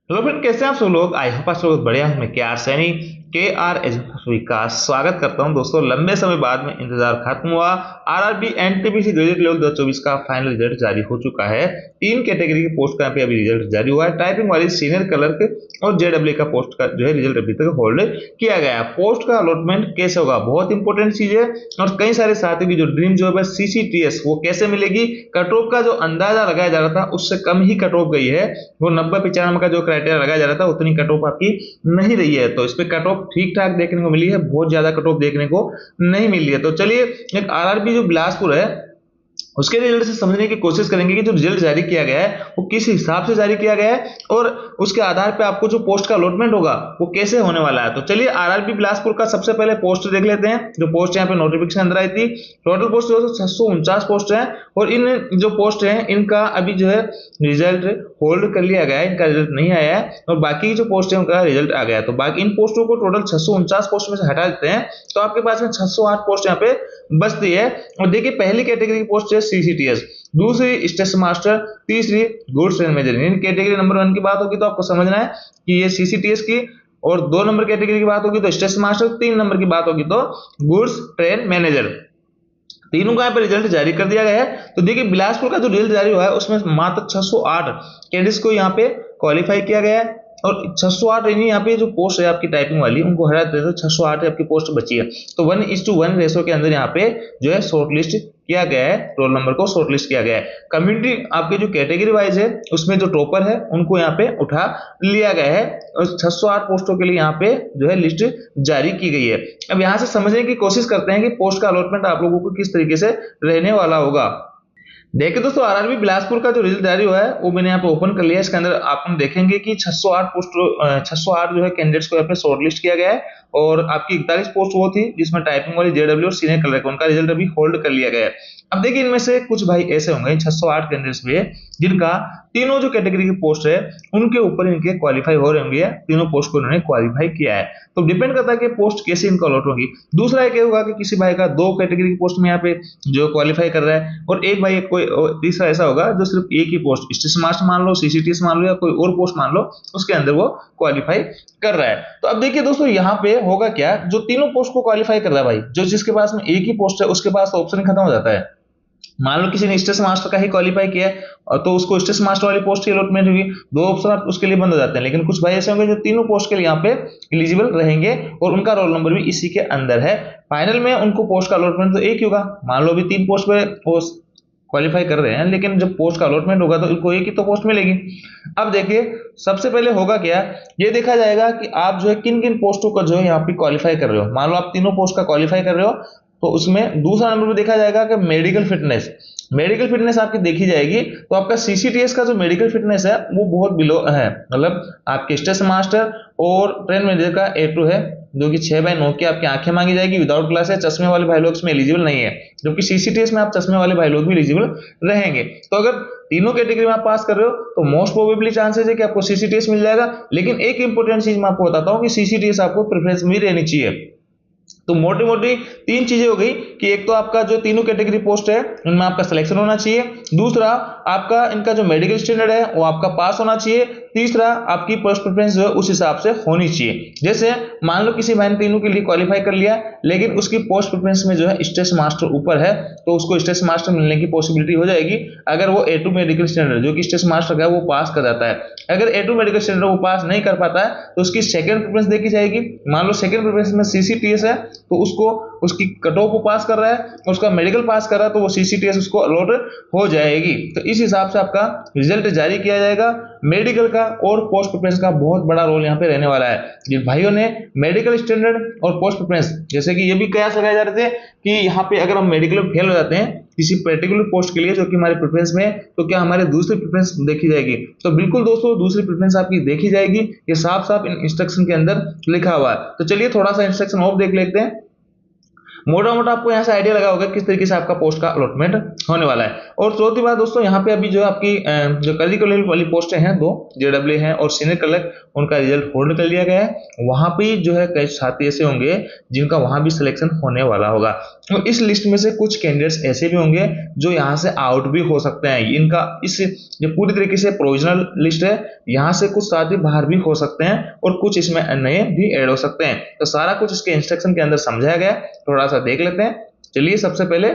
Hello friend, कैसे हैं आप सब लोग। आई होप आप सब लोग बढ़िया। मैं सैनी के आर एजुकेशन का स्वागत करता हूं। दोस्तों, लंबे समय बाद में इंतजार खत्म हुआ। आरआरबी एनटीपीसी ग्रेजुएट लेवल 2024 का फाइनल रिजल्ट जारी हो चुका है। 3 कैटेगरी की पोस्ट का यहाँ पे अभी रिजल्ट जारी हुआ है। टाइपिंग वाली, सीनियर क्लर्क और जेडब्ल्यू का पोस्ट का जो है रिजल्ट अभी तक होल्ड किया गया है। पोस्ट का अलॉटमेंट कैसे होगा, बहुत इंपॉर्टेंट चीज है। और कई सारे साथियों की जो ड्रीम जॉब है सीसीटीएस, वो कैसे मिलेगी। कट ऑफ का जो अंदाजा लगाया जा रहा था उससे कम ही कट ऑफ गई है। वो 90-95 का जो क्राइटेरिया लगाया जा रहा था उतनी कट ऑफ आपकी नहीं रही है। तो इस पे कट ऑफ ठीक ठाक देखने को मिली है, बहुत ज्यादा कट ऑफ देखने को नहीं मिली है। तो चलिए, एक आरआरबी जो बिलासपुर है उसके रिजल्ट से समझने की कोशिश करेंगे कि जो रिजल्ट जारी किया गया है वो किस हिसाब से जारी किया गया है और उसके आधार पे आपको जो पोस्ट का अलॉटमेंट होगा वो कैसे होने वाला है। तो चलिए, आरआरबी बिलासपुर का सबसे पहले पोस्ट देख लेते हैं। जो पोस्ट यहाँ पे नोटिफिकेशन अंदर आई थी, टोटल पोस्ट जो 649 पोस्ट है। और इन जो पोस्ट है इनका अभी जो है रिजल्ट होल्ड कर लिया गया है, इनका रिजल्ट नहीं आया है। और बाकी जो पोस्ट है उनका रिजल्ट आ गया है। तो बाकी इन पोस्टों को टोटल 649 पोस्ट में से हटा देते हैं तो आपके पास में 608 पोस्ट यहाँ पे बचती है। और देखिए, पहली कैटेगरी की पोस्ट है सीसीटीएस, दूसरी स्टेशन मास्टर, तीसरी गुड्स ट्रेन मैनेजर। इन कैटेगरी नंबर 1 की बात होगी तो आपको समझना है कि ये सीसीटीएस की, और 2 नंबर कैटेगरी की बात होगी तो स्टेशन मास्टर, 3 नंबर की बात होगी तो गुड्स ट्रेन मैनेजर। तीनों का यहाँ पे रिजल्ट जारी कर दिया गया है। तो देखिए, बिलासपुर का जो रिजल्ट जारी हुआ है उसमें मात्र 608 कैंडिडेट्स को यहाँ पे क्वालिफाई किया गया है। और 608 यानी यहाँ पे जो पोस्ट है आपकी टाइपिंग वाली उनको हटा देते तो 608 आपकी पोस्ट बची है। तो 1:1 रेशो के अंदर यहाँ पे जो है शॉर्टलिस्ट किया गया है, रोल नंबर को शॉर्टलिस्ट किया गया है। कम्युनिटी आपके जो कैटेगरी वाइज है उसमें जो टॉपर है उनको यहाँ पे उठा लिया गया है। और 608 पोस्टों के लिए यहाँ पे जो है लिस्ट जारी की गई है। अब यहाँ से समझने की कोशिश करते हैं कि पोस्ट का अलॉटमेंट आप लोगों को किस तरीके से रहने वाला होगा। देखिए दोस्तों, आरआरबी बिलासपुर का जो रिजल्ट जारी हुआ है वो मैंने यहाँ पे ओपन कर लिया है। इसके अंदर आप देखेंगे कि 608 पोस्ट 608 जो है कैंडिडेट्स को यहाँ पे शॉर्टलिस्ट किया गया है। और आपकी 41 पोस्ट वो थी जिसमें टाइपिंग वाली, जेडब्ल्यू और सीनियर क्लर्क, उनका रिजल्ट अभी होल्ड कर लिया गया है। अब देखिए, इनमें से कुछ भाई ऐसे होंगे 608 कैंडिडेट्स में जिनका तीनों जो कैटेगरी की पोस्ट है उनके ऊपर इनके क्वालिफाई हो रहे होंगे, तीनों पोस्ट को इन्होंने क्वालिफाई किया है। तो डिपेंड करता है कि पोस्ट कैसे इनको अलॉट होगी। दूसरा एक होगा कि किसी भाई का 2 कैटेगरी की पोस्ट में यहाँ पे जो क्वालिफाई कर रहा है, और एक भाई कोई तीसरा ऐसा होगा जो सिर्फ एक ही पोस्ट, स्टेशन मास्टर मान लो, सीसीटीएस मान लो, या कोई और पोस्ट मान लो, उसके अंदर वो क्वालिफाई कर रहा है। तो अब देखिए दोस्तों, यहाँ पे होगा क्या, जो तीनों पोस्ट को क्वालिफाई कर रहा है भाई, जो जिसके पास में एक ही पोस्ट है उसके पास ऑप्शन खत्म हो जाता है। मान लो किसी ने स्टेशन मास्टर का ही क्वालिफाई किया है और तो उसको स्टेशन मास्टर वाली पोस्ट की अलॉटमेंट होगी, 2 ऑप्शन आप उसके लिए बंद हो जाते हैं। लेकिन कुछ भाई ऐसे होंगे जो तीनों पोस्ट के लिए यहाँ पे एलिजिबल रहेंगे और उनका रोल नंबर भी इसी के अंदर है। फाइनल में उनको पोस्ट का अलॉटमेंट तो एक ही होगा। मान लो अभी 3 पोस्ट पे क्वालिफाई कर रहे हैं, लेकिन जब पोस्ट का अलॉटमेंट होगा तो इनको एक ही तो पोस्ट मिलेगी। अब देखिए, सबसे पहले होगा क्या, ये देखा जाएगा कि आप जो है किन किन पोस्टों का जो है यहाँ पे क्वालिफाई कर रहे हो। मान लो आप तीनों पोस्ट का क्वालिफाई कर रहे हो तो उसमें दूसरा नंबर पे देखा जाएगा कि मेडिकल फिटनेस। मेडिकल फिटनेस आपकी देखी जाएगी तो आपका सीसीटीएस का जो मेडिकल फिटनेस है वो बहुत बिलो है। मतलब आपके स्टेशन मास्टर और ट्रेन मैनेजर का A2 है, जो कि 6/9 की आपकी आंखें मांगी जाएगी, विदाउट ग्लास है, चश्मे वाले भाई लोग इसमें एलिजिबल नहीं है। जबकि सीसीटीएस में आप चश्मे वाले भाई लोग भी एलिजिबल रहेंगे। तो अगर तीनों कैटेगरी में आप पास कर रहे हो तो मोस्ट प्रोबेबली चांसेस है कि आपको सीसीटीएस मिल जाएगा। लेकिन एक इंपॉर्टेंट चीज मैं आपको बताता हूँ कि सीसीटीएस आपको प्रेफरेंस में रहनी चाहिए। तो मोटी मोटी 3 चीजें हो गई कि एक तो आपका जो तीनों कैटेगरी पोस्ट है उनमें आपका सिलेक्शन होना चाहिए, दूसरा आपका इनका जो मेडिकल स्टैंडर्ड है वो आपका पास होना चाहिए, तीसरा आपकी पोस्ट प्रेफरेंस जो है उस हिसाब से होनी चाहिए। जैसे मान लो किसी भाई ने तीनों के लिए क्वालिफाई कर लिया लेकिन उसकी पोस्ट प्रेफरेंस में जो है स्टेशन मास्टर ऊपर है तो उसको स्टेशन मास्टर मिलने की पॉसिबिलिटी हो जाएगी अगर वो A2 मेडिकल स्टैंडर्ड जो कि स्टेशन मास्टर का है वो पास कर जाता है। अगर A2 मेडिकल स्टैंडर्ड वो पास नहीं कर पाता है तो उसकी सेकंड प्रेफरेंस देखी जाएगी। मान लो सेकंड प्रेफरेंस में सीसीटीएस है तो उसको उसकी कट ऑफ पास कर रहा है, उसका मेडिकल पास कर रहा है तो वो सीसीटीएस उसको अलॉट हो जाएगी। तो इस हिसाब से आपका रिजल्ट जारी किया जाएगा। मेडिकल का और पोस्ट प्रेफरेंस का बहुत बड़ा रोल यहाँ पे रहने वाला है। जिन भाइयों ने मेडिकल स्टैंडर्ड और पोस्ट प्रेफरेंस, जैसे कि ये भी कयास लगाए जा रहे थे कि यहाँ पे अगर हम मेडिकल में फेल हो जाते हैं किसी पर्टिकुलर पोस्ट के लिए जो कि हमारे प्रेफरेंस में है तो क्या हमारे दूसरी प्रेफरेंस देखी जाएगी। तो बिल्कुल दोस्तों, दूसरी प्रेफरेंस आपकी देखी जाएगी, ये साफ साफ इन इंस्ट्रक्शन के अंदर लिखा हुआ है। तो चलिए थोड़ा सा इंस्ट्रक्शन और देख लेते हैं। मोटा मोटा आपको यहाँ से आइडिया लगा होगा किस तरीके से आपका पोस्ट का अलॉटमेंट होने वाला है। और चौथी बात दोस्तों, यहाँ पे अभी जो आपकी जो क्लर्क लेवल वाली पोस्टें हैं 2 जेडब्ल्यू हैं और सीनियर क्लर्क, उनका रिजल्ट होल्ड कर लिया गया है। वहां पे जो है कई साथी ऐसे होंगे जिनका वहां भी सिलेक्शन होने वाला होगा। और इस लिस्ट में से कुछ कैंडिडेट्स ऐसे भी होंगे जो यहाँ से आउट भी हो सकते हैं। इनका इस ये पूरी तरीके से प्रोविजनल लिस्ट है, यहाँ से कुछ साथी बाहर भी हो सकते हैं और कुछ इसमें नए भी ऐड हो सकते हैं। तो सारा कुछ इसके इंस्ट्रक्शन के अंदर समझाया गया, थोड़ा सा देख लेते हैं। चलिए सबसे पहले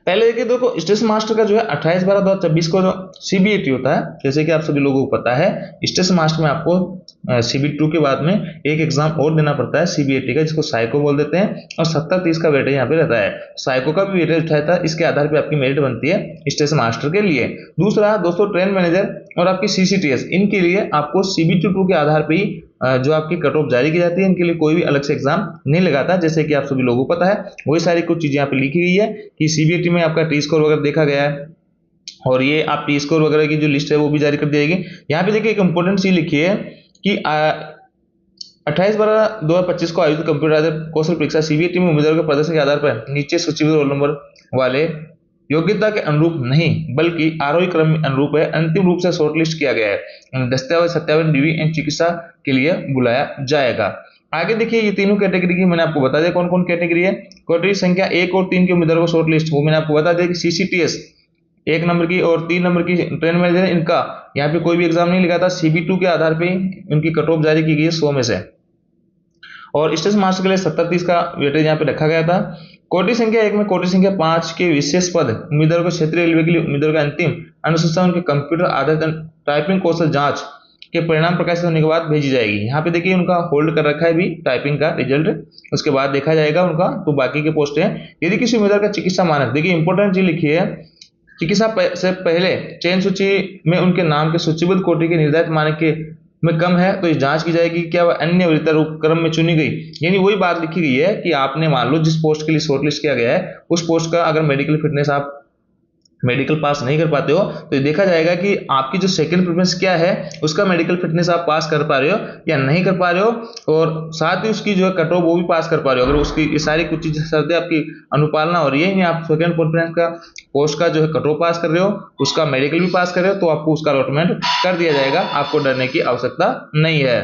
देखिए, देखो स्टेशन मास्टर का जो है 28/12/2024 को जो सीबीएटी होता है, जैसे कि आप सभी लोगों को पता है, स्टेशन मास्टर में आपको सीबीटी 2 के बाद में एक एग्जाम और देना पड़ता है सीबीएटी का, जिसको साइको बोल देते हैं, और 70-30 का वेटेज यहाँ पे रहता है। साइको का भी वेटेज उठाया था, इसके आधार पर आपकी मेरिट बनती है स्टेशन मास्टर के लिए। दूसरा दोस्तों, ट्रेन मैनेजर और आपकी सीसीटीएस, इनके लिए आपको सीबीटी 2 के आधार पर ही जो आपकी कट ऑफ जारी की जाती है, इनके लिए कोई भी अलग से एग्जाम नहीं लगाता, जैसे कि आप सभी लोगों को पता है। वही सारी कुछ चीजें यहाँ पे लिखी गई है कि सीबीएटी में आपका टी स्कोर वगैरह देखा गया है, और ये आप टी स्कोर वगैरह की जो लिस्ट है वो भी जारी कर दी जाएगी। यहाँ पे देखिए एक इंपॉर्टेंट चीज लिखी है कि 28/12/2025 को आयोजित कंप्यूटर आधारित कौशल परीक्षा सीबीएटी में उम्मीदवारों के प्रदर्शन के आधार पर नीचे सूचीबद्ध रोल नंबर वाले योग्यता के अनुरूप नहीं बल्कि आरोही क्रम में अनुरूप है, अंतिम रूप से शॉर्टलिस्ट किया गया है। दस्तावेज सत्यापन डिग्री एंड चिकित्सा के लिए बुलाया जाएगा। आगे देखिए, ये तीनों कैटेगरी की मैंने आपको बता दिया कौन कौन कैटेगरी है। कैटेगरी संख्या 1 और 3 के उम्मीदवारों को शॉर्टलिस्ट, वो मैंने आपको बता दिया कि सीसीटीएस 1 नंबर की और 3 नंबर की ट्रेन मैनेजर, इनका यहाँ पे कोई भी एग्जाम नहीं लिखा था, सीबी2 के आधार पे उनकी कट ऑफ जारी की गई है 100 में से। और स्टेशन मास्टर के लिए 70-30 का वेटेज यहाँ पे रखा गया था। कोटि संख्या 1 में कोटि संख्या 5 के विशेष पद उम्मीदवारों को क्षेत्रीय रेलवे के लिए उम्मीदवारों का अंतिम अनुसूचना उनके कंप्यूटर आधारित टाइपिंग कौशल जांच के परिणाम प्रकाशित होने के बाद भेजी जाएगी। यहाँ पे देखिए उनका होल्ड कर रखा है भी टाइपिंग का रिजल्ट, उसके बाद देखा जाएगा उनका, तो बाकी के पोस्ट है। यदि किसी उम्मीदवार का चिकित्सा मानक, देखिए इंपॉर्टेंट चीज लिखी है, चिकित्सा से पहले चयन सूची में उनके नाम के सूचीबद्ध कोटि के निर्धारित मानक के में कम है तो इस जांच की जाएगी क्या वह अन्य वरीयता उपक्रम में चुनी गई। यानी वही बात लिखी गई है कि आपने मान लो जिस पोस्ट के लिए शॉर्टलिस्ट किया गया है उस पोस्ट का अगर मेडिकल फिटनेस आप मेडिकल पास नहीं कर पाते हो तो ये देखा जाएगा कि आपकी जो सेकंड प्रेफरेंस क्या है उसका मेडिकल फिटनेस आप पास कर पा रहे हो या नहीं कर पा रहे हो, और साथ ही उसकी जो है कट ऑफ वो भी पास कर पा रहे हो। अगर उसकी ये सारी कुछ चीजें शर्तें आपकी अनुपालना हो रही है, यानी आप सेकंड प्रेफरेंस का पोस्ट का जो है कट ऑफ पास कर रहे हो, उसका मेडिकल भी पास कर रहे हो, तो आपको उसका अलॉटमेंट कर दिया जाएगा, आपको डरने की आवश्यकता नहीं है।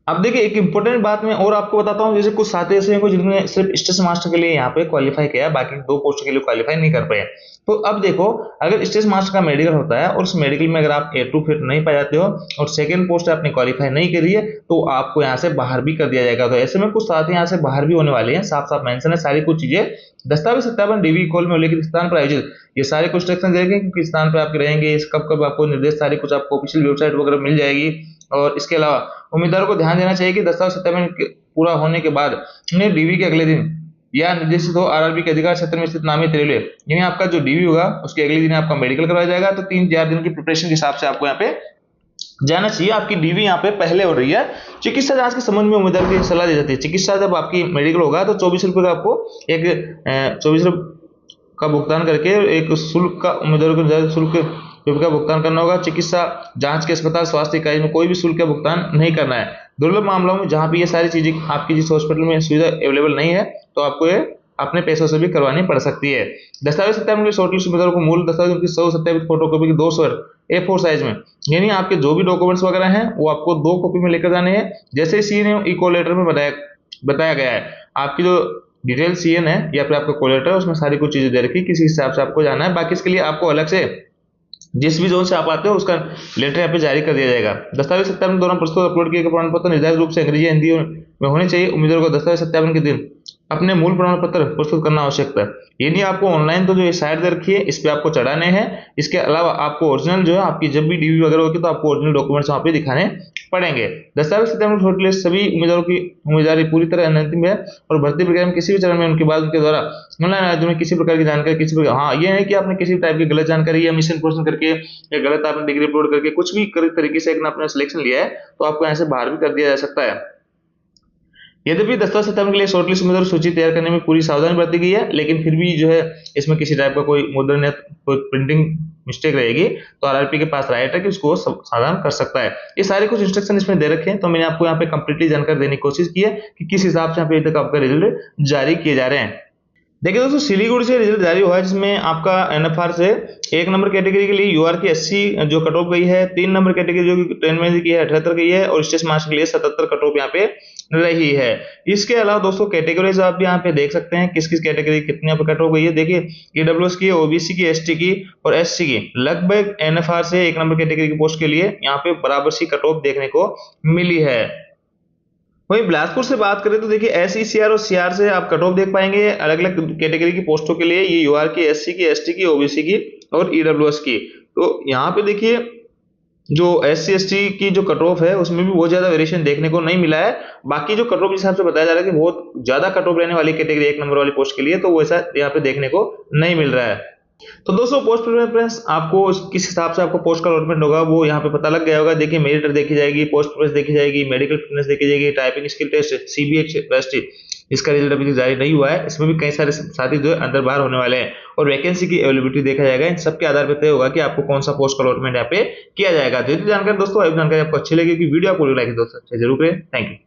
अब देखिए एक इंपॉर्टेंट बात मैं और आपको बताता हूं, जैसे कुछ साथी ऐसे हैं जिन्होंने सिर्फ स्टेशन मास्टर के लिए यहाँ पे क्वालिफाई किया, बाकी 2 पोस्ट के लिए क्वालिफाई नहीं कर पाए। तो अब देखो, अगर स्टेशन मास्टर का मेडिकल होता है और उस मेडिकल में अगर आप A2 फिट नहीं पाए जाते हो और सेकंड पोस्ट आपने क्वालिफाई नहीं करी है तो आपको यहाँ से बाहर भी कर दिया जाएगा। तो ऐसे में कुछ साथी यहाँ से बाहर भी होने वाले हैं, साफ साफ मेंशन है सारी कुछ चीजें। दस्तावेज सत्यापन डीवी कॉल में उल्लेखित स्थान पर आयोजित, ये सारे कुछ इंस्ट्रक्शन देंगे कि किस स्थान पर आपके रहेंगे, कब कब आपको निर्देश, सारी कुछ आपको ऑफिशियल वेबसाइट वगैरह मिल जाएगी। और इसके अलावा उम्मीदवारों को ध्यान देना चाहिए कि दस्तावेज सत्यापन पूरा होने के बाद उन्हें डीवी के अगले दिन या निर्देशित हो आरआरबी के अधिकार क्षेत्र में स्थित नामित रेलवे, यानी आपका जो डीवी होगा उसके अगले दिन आपका मेडिकल करवाया जाएगा। तो 3-4 दिन की प्रिपरेशन के हिसाब से आपको यहाँ पे जाना चाहिए। आपकी डीवी यहाँ पे पहले हो रही है। चिकित्सा जांच के संबंध में उम्मीदवार की सलाह दी जाती है। चिकित्सा जब आपकी मेडिकल होगा तो 24 रुपये का आपको एक 24 रुपये का भुगतान करके एक शुल्क का उम्मीदवारों को निर्धारित शुल्क का भुगतान करना होगा। चिकित्सा जांच के अस्पताल स्वास्थ्य इकाई में कोई भी शुल्क का भुगतान नहीं करना है। दुर्लभ मामलों में जहां भी ये सारी चीजें आपकी जिस हॉस्पिटल में सुविधा अवेलेबल नहीं है तो आपको ये अपने पैसों से भी करवानी पड़ सकती है। दस्तावेज सत्यापन के शॉर्टलिस्ट उम्मीदवारों को मूल दस्तावेज उनकी 100 सत्यापित फोटोकॉपी की 200 A4 साइज में, यानी आपके जो भी डॉक्यूमेंट्स वगैरह हैं वो आपको 2 कॉपी में लेकर जाने हैं, जैसे सीएन इको लेटर में बताया गया है। आपकी जो डिटेल सीएन है या फिर आपका कोलेटर है उसमें सारी कुछ चीजें दे रखी, किसी हिसाब से आपको जाना है। बाकी इसके लिए आपको अलग से जिस भी जोन से आप आते हो उसका लेटर यहाँ पे जारी कर दिया जाएगा। दस्तावेज सत्यापन के दौरान प्रस्तुत अपलोड किए गए प्रमाण पत्र निर्धारित रूप से अंग्रेजी हिंदी में होने चाहिए। उम्मीदवारों को दस्तावेज सत्यापन के दिन अपने मूल प्रमाण पत्र प्रस्तुत करना आवश्यक है। यानी आपको ऑनलाइन तो जो साइट दे रखी है इस पे आपको चढ़ाने हैं, इसके अलावा आपको ओरिजिनल जो है आपकी जब भी डीवी वगैरह होगी तो आपको ओरिजिनल डॉक्यूमेंट्स वहाँ पे दिखाने पड़ेंगे। दस्तावेज सत्यापन शॉर्टलिस्ट सभी उम्मीदवारों की उम्मीदवारी पूरी तरह अंतिम है और भर्ती प्रक्रिया में किसी भी चरण में उनके बाद उनके द्वारा ऑनलाइन आयोजन में किसी प्रकार की जानकारी ये है कि आपने किसी भी टाइप की गलत जानकारी या मिस इन्फॉर्मेशन करके या गलत आपने डिग्री अपलोड करके कुछ भी तरीके से अपना सिलेक्शन लिया है तो आपको यहाँ से बाहर भी कर दिया जा सकता है। यद्यपि दस्तावेज सत्यापन के लिए शॉर्टलिस्ट उम्मीदवार सूची तैयार करने में पूरी सावधानी बरती गई है, लेकिन फिर भी जो है इसमें किसी टाइप का कोई मुद्रण या कोई प्रिंटिंग मिस्टेक रहेगी तो आरआरपी के पास राइट है कि उसको समाधान कर सकता है। ये सारे कुछ इंस्ट्रक्शन इसमें दे रखे हैं, तो मैंने आपको यहाँ पे कंप्लीटली जानकारी देने की कोशिश की है कि किस हिसाब से यहाँ पे अभी तक आपका रिजल्ट जारी किए जा रहे हैं। देखिए दोस्तों, सिलीगुड़ी से रिजल्ट जारी हुआ है जिसमें आपका एनएफआर से 1 नंबर कैटेगरी के लिए यूआर की 80 जो कट ऑफ गई है, 3 नंबर कैटेगरी जो कि ट्रेन में की है 78 गई है और स्टेशन मास्टर के लिए 77 कट ऑफ यहाँ पे रही है। इसके अलावा दोस्तों कैटेगरीज आप यहाँ पे देख सकते हैं किस किस कैटेगरी कितनी यहाँ पे कट ऑफ गई है। देखिए ईडब्ल्यूएस की, ओबीसी की, एसटी की और एससी की लगभग एनएफआर से 1 नंबर कैटेगरी की पोस्ट के लिए यहाँ पे बराबर सी कट ऑफ देखने को मिली है। वहीं बिलासपुर से बात करें तो देखिए एसईसीआर और सीआर से आप कट ऑफ देख पाएंगे अलग अलग कैटेगरी की पोस्टों के लिए, ये यूआर की, एससी की, एसटी की, ओबीसी की और ईडब्ल्यूएस की। तो यहाँ पे देखिए जो एससी एसटी की जो कट ऑफ है उसमें भी बहुत ज्यादा वेरिएशन देखने को नहीं मिला है। बाकी जो कट ऑफ हिसाब से बताया जा रहा है कि बहुत ज्यादा कट ऑफ रहने वाली कैटेगरी 1 नंबर वाली पोस्ट के लिए, तो वो ऐसा यहाँ पे देखने को नहीं मिल रहा है। तो दोस्तों पोस्ट प्रेफरेंस आपको किस हिसाब से आपको पोस्ट का अलॉटमेंट होगा वो यहाँ पे पता लग गया होगा। देखिए मेरिट देखी जाएगी, पोस्ट प्रेफरेंस देखी जाएगी, मेडिकल फिटनेस देखी जाएगी, typing skill test, CBH test, इसका रिजल्ट अभी तक जारी नहीं हुआ है। इसमें भी कई सारे साथी जो अंदर बाहर होने वाले हैं और वैकेंसी की अवेलेबिलिटी देखा जाएगा। इन सबके आधार पर तय होगा कि आपको कौन सा पोस्ट का अलॉटमेंट यहाँ पे किया जाएगा। तो ये जानकारी दोस्तों, जानकारी आपको अच्छी लगी कि वीडियो आपको लाइक दोस्तों जरूर करें। Thank you.